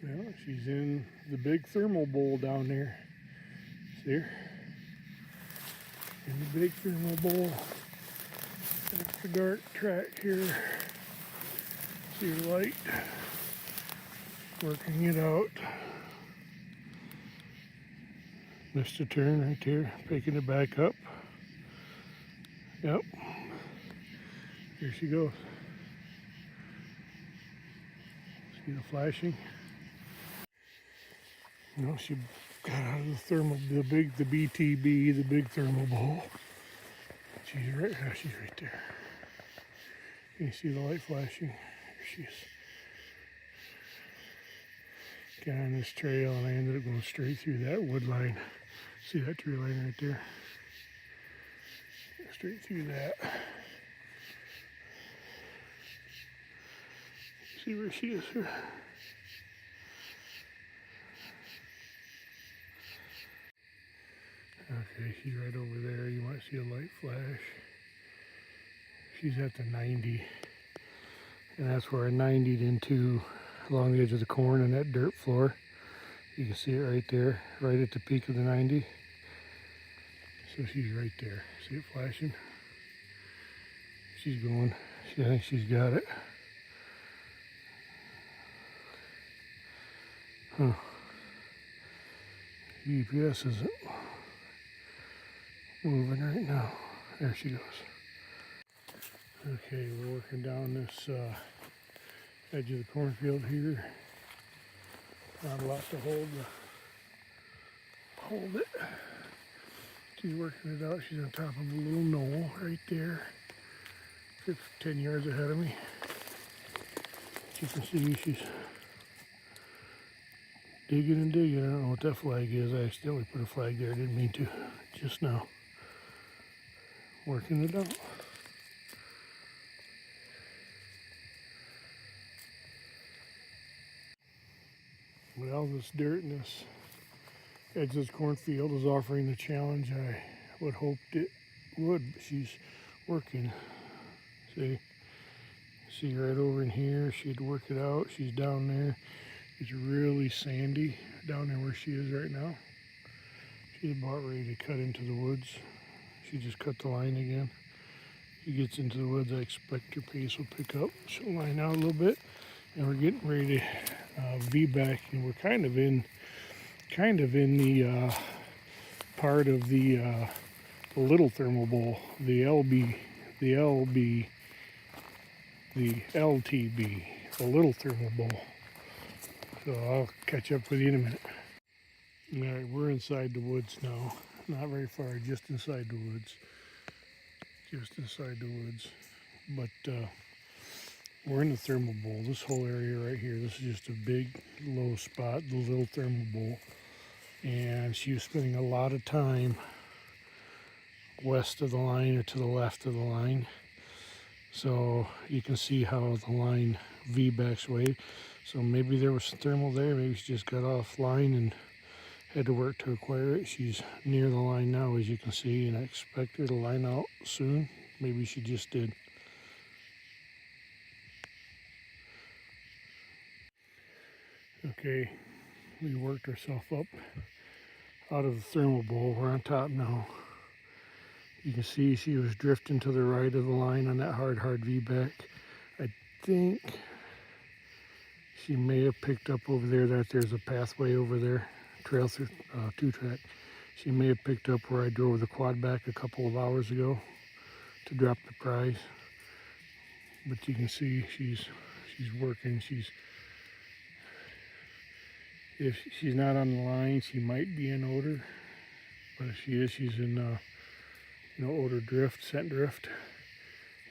Well, she's in the big thermal bowl down there. See her? In the big thermal bowl. That's the dark track here. See her light. Working it out. Missed a turn right there. Picking it back up. Yep. Here she goes. See the flashing? No, she got out of the thermal, the BTB, the big thermal bowl. She's right now. She's right there. Can you see the light flashing? Here she is. Got on this trail and I ended up going straight through that wood line. See that tree line right there? Straight through that. See where she is here? Okay, she's right over there. You might see a light flash. She's at the 90. And that's where I 90'd into along the edge of the corn and that dirt floor. You can see it right there, right at the peak of the 90. So she's right there. See it flashing? She's going. I think she's got it. Huh. GPS isn't moving right now. There she goes. Okay, we're working down this edge of the cornfield here. Not a lot to hold it. She's working it out. She's on top of a little knoll right there. 10 yards ahead of me. As you can see, she's digging and digging. I don't know what that flag is. I accidentally put a flag there. I didn't mean to. Just now. Working it out. Well, this dirt in this edge of this cornfield is offering the challenge I would hoped it would, but she's working. See right over in here, she'd work it out. She's down there. It's really sandy down there where she is right now. She's about ready to cut into the woods. She just cut the line again. She gets into the woods, I expect her pace will pick up. She'll line out a little bit, and we're getting ready to V-back, and we're kind of in the part of the little thermal bowl, the LTB, the little thermal bowl. So I'll catch up with you in a minute. All right, we're inside the woods now. Not very far, just inside the woods. But we're in the thermal bowl. This whole area right here, this is just a big low spot, the little thermal bowl. And she was spending a lot of time west of the line or to the left of the line. So you can see how the line V-backs away. So maybe there was some thermal there. Maybe she just got offline and had to work to acquire it. She's near the line now, as you can see, and I expect her to line out soon. Maybe she just did. Okay, we worked ourselves up out of the thermal bowl. We're on top now. You can see she was drifting to the right of the line on that hard V-back. I think she may have picked up over there that there's a pathway over there, trail through 2-track. She may have picked up where I drove the quad back a couple of hours ago to drop the prize. But you can see she's working. If she's not on the line, she might be in odor. But if she is, she's in odor drift, scent drift.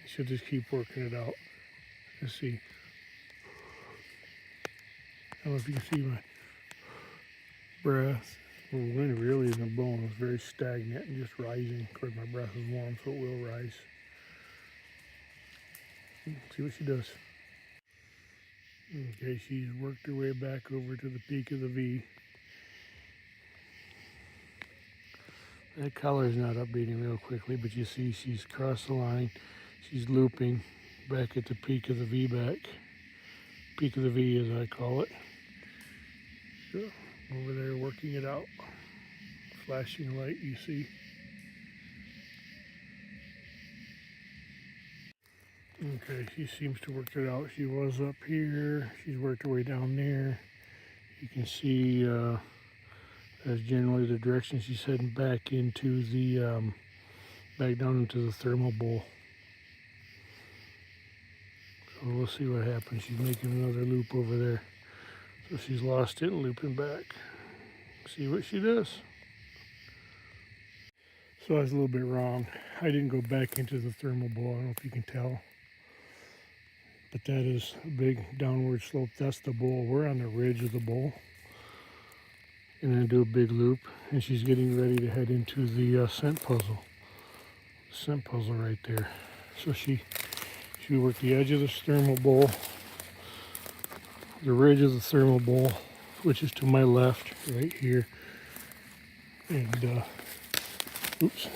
She'll just keep working it out. Let's see. I don't know if you can see my breath. Well, the wind really isn't blowing. It's very stagnant and just rising. Of course, my breath is warm, so it will rise. See what she does. Okay, she's worked her way back over to the peak of the V. That color is not updating real quickly, but you see she's crossed the line. She's looping back at the peak of the V-back. Peak of the V, as I call it. So, over there working it out. Flashing light, you see. Okay, she seems to work it out. She was up here. She's worked her way down there. You can see that's generally the direction she's heading back into the back down into the thermal bowl. So we'll see what happens. She's making another loop over there. So she's lost it and looping back. See what she does. So I was a little bit wrong. I didn't go back into the thermal bowl. I don't know if you can tell. But that is a big downward slope. That's the bowl. We're on the ridge of the bowl. And then do a big loop. And she's getting ready to head into the scent puzzle. Scent puzzle right there. So she worked the edge of this thermal bowl, the ridge of the thermal bowl, which is to my left, right here. And oops,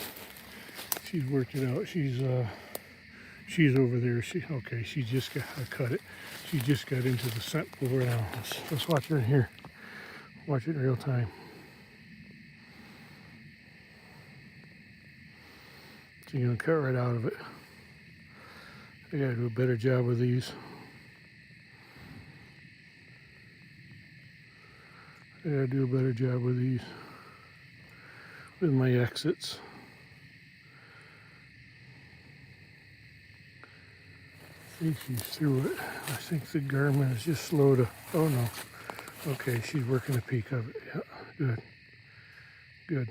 she's worked it out. She's over there. She just got, I cut it. She just got into the scent bowl now. Let's watch her in here. Watch it in real time. She's gonna cut right out of it. I gotta do a better job with these. I gotta do a better job with these, with my exits. I think she's through it. I think the Garmin is just slow to, oh no. Okay, she's working the peak of it. Yeah, good. Good.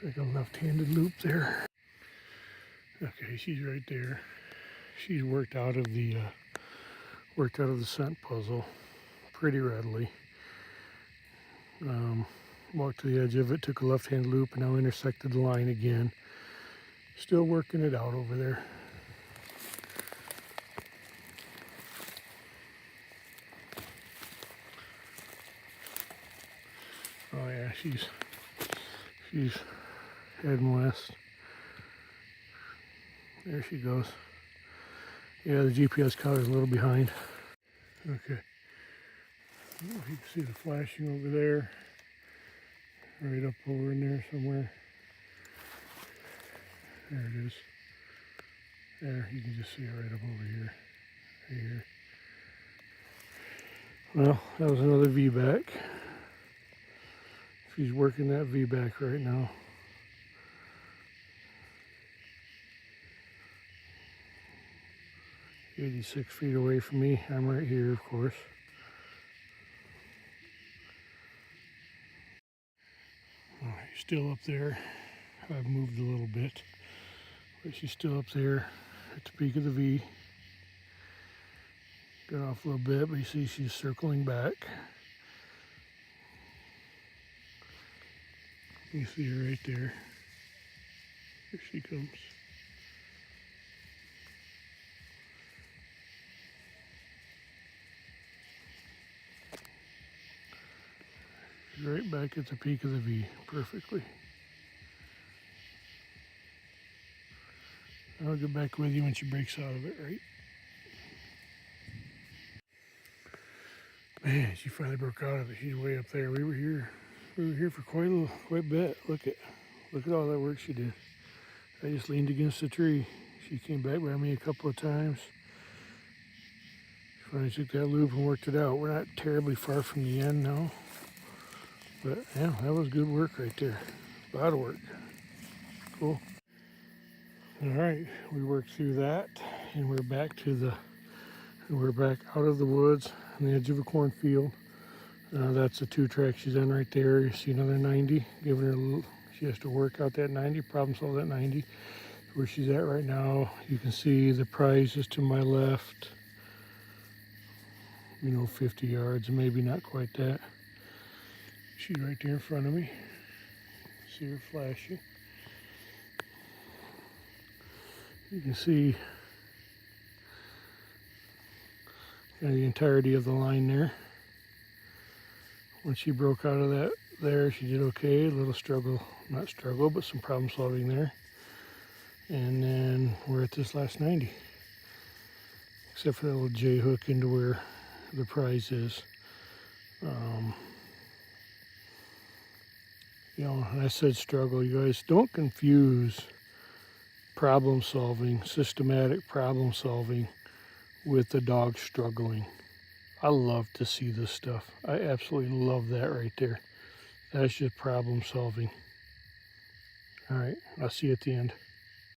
Like a left-handed loop there. Okay, she's right there. She's worked out of the scent puzzle pretty readily. Walked to the edge of it, took a left-hand loop, and now intersected the line again. Still working it out over there. Oh yeah, she's heading west. There she goes. Yeah, the GPS collar is a little behind. Okay. You can see the flashing over there. Right up over in there somewhere. There it is. There, you can just see it right up over here. Right here. Well, that was another V-back. She's working that V-back right now. "86 feet away from me. I'm right here, of course. Oh, she's still up there. I've moved a little bit, but she's still up there at the peak of the V. Got off a little bit, but you see she's circling back. You see her right there. Here she comes. She's right back at the peak of the V, perfectly. I'll get back with you when she breaks out of it, right? Man, she finally broke out of it. She's way up there. We were here for quite a bit. Look at all that work she did. I just leaned against the tree. She came back by me a couple of times. She finally took that loop and worked it out. We're not terribly far from the end now. But yeah, that was good work right there. A lot of work. Cool. All right, we worked through that, and we're back out of the woods on the edge of a cornfield. That's the 2-track she's on right there. You see another 90, giving her a little, she has to work out that 90, problem solve that 90. Where she's at right now, you can see the prize is to my left, 50 yards, maybe not quite that. She's right there in front of me. See her flashing. You can see the entirety of the line there. When she broke out of that there, she did okay. A little struggle, not struggle, but some problem solving there. And then we're at this last 90. Except for that little J hook into where the prize is. Um, you know, and I said struggle. You guys don't confuse problem solving, systematic problem solving with the dog struggling. I love to see this stuff. I absolutely love that right there. That's just problem solving. All right, I'll see you at the end.